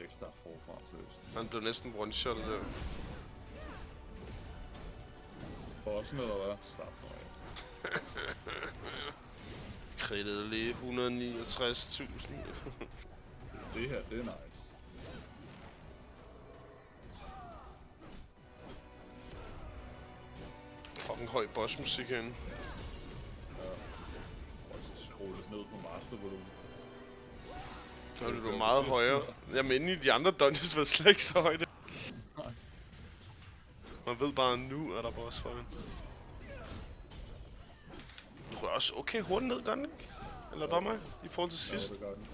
ikke starte forfra, seriøst. Han blev næsten one-shottet der. Bossen eller hvad? Slap nu af. Kridtede lige 169.000. Det her, det er nice. Fucking høj bossmusik herinde. Ja. Og så skrue lidt ned på mastervolumen. Så er det meget højere. Jamen inde i de andre dungeons var slet ikke så højt. Nej. Man ved bare, nu er der boss for den. Du rører også okay hurtigt ned, gør den ikke? Eller bare mig? I forhold til sidst. Ja, det gør den.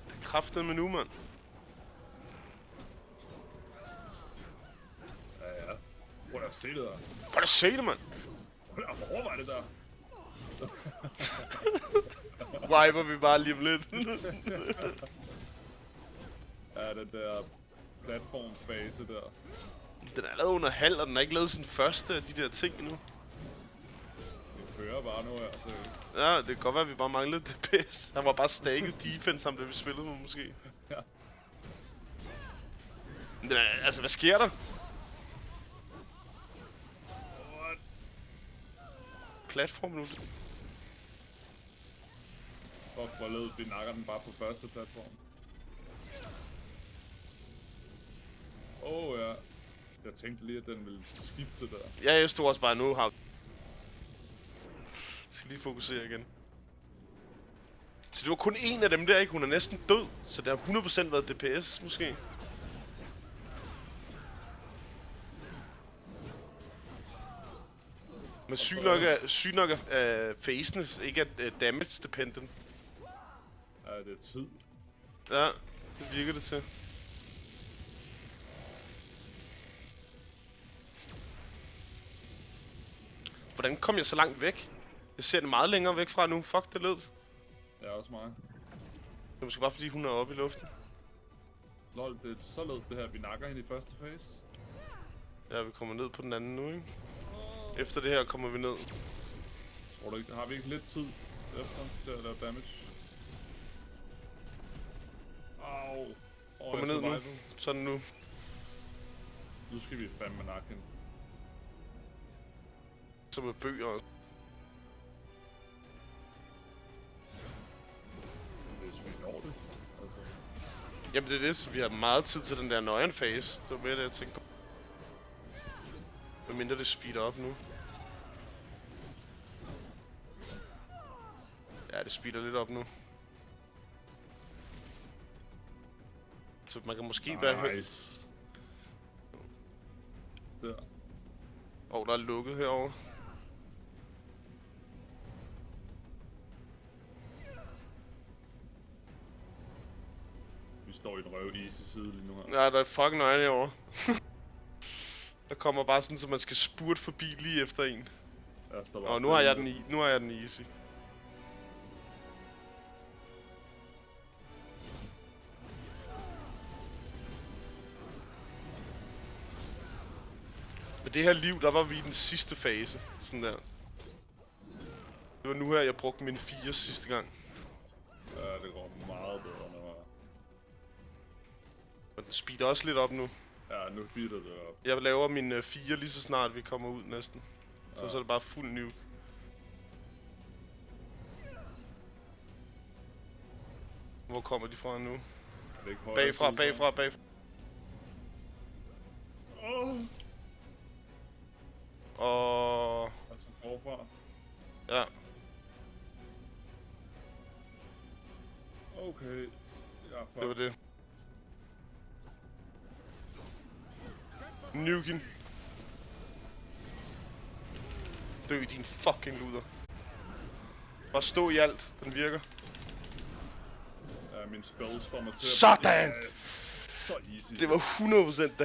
Det er kraftedeme nu, mand. Ja, ja. Prøv at se det der. Prøv at se det, mand. Prøv at overveje det der. Wiper vi bare lige om lidt. Ja, den der platformfase der. Den er lavet under halv, og den har ikke lavet sin første af de der ting endnu. Vi kører bare nu her, så... Ja, det kan godt være, at vi bare manglede DPS. Han var bare stacket defense, ham da vi spillede med, måske. Ja. Men den er, altså, hvad sker der? What? Platform nu. Fuck, hvor led vi nakker den bare på første platform. Ja. Jeg tænkte lige, at den ville skifte der. Ja, jeg stod også bare nu, har. Jeg skal lige fokusere igen. Så det var kun en af dem der, ikke? Hun er næsten død, så det har 100% været DPS, måske. Men syg nok er facene ikke er damage dependent. Ja, det er tid. Ja, det virker det til. Hvordan kom jeg så langt væk? Jeg ser det meget længere væk fra nu. Fuck, det lød. Det er også mig. Det er måske bare fordi hun er oppe i luften. Lol, det er så led det her, vi nakker hende i første fase. Ja, vi kommer ned på den anden nu, ikke? Efter det her kommer vi ned. Tror du ikke, har vi ikke lidt tid efter til at lave damage? Au. Kommer ned nu. Sådan nu. Nu skal vi fandme nakke hende. Så med bøger også. Hvis vi når det. Altså. Jamen det er det, så vi har meget tid til den der nøgen phase. Det var mere det, jeg tænkte på. Hvad mindre det speeder op nu. Ja, det speeder lidt op nu. Så man kan måske være højt. Nice. Der. Der er lukket herovre. Vi står i en røv easy side lige nu her. Ja, der er fucking øjne herovre. Der kommer bare sådan, så man skal spurte forbi lige efter en. Og nu har jeg den i. Nu har jeg den easy. Med det her liv, der var vi i den sidste fase. Sådan der. Det var nu her, jeg brugte min 4 sidste gang. Ja, det går meget bedre nu her. Og den speeder også lidt op nu. Ja, nu speeder det op. Jeg laver min 4 lige så snart vi kommer ud næsten. Så, ja. Så er det bare fuld nuke. Hvor kommer de fra nu? Bagfra. Og... Altså forfra. Ja. Okay. Ja, fuck. Det var det. Nuken. Dø din fucking luder. Bare stå i alt. Den virker. Ja, min spells får mig til at... Sådan! Yes. Så easy. Det var 100% da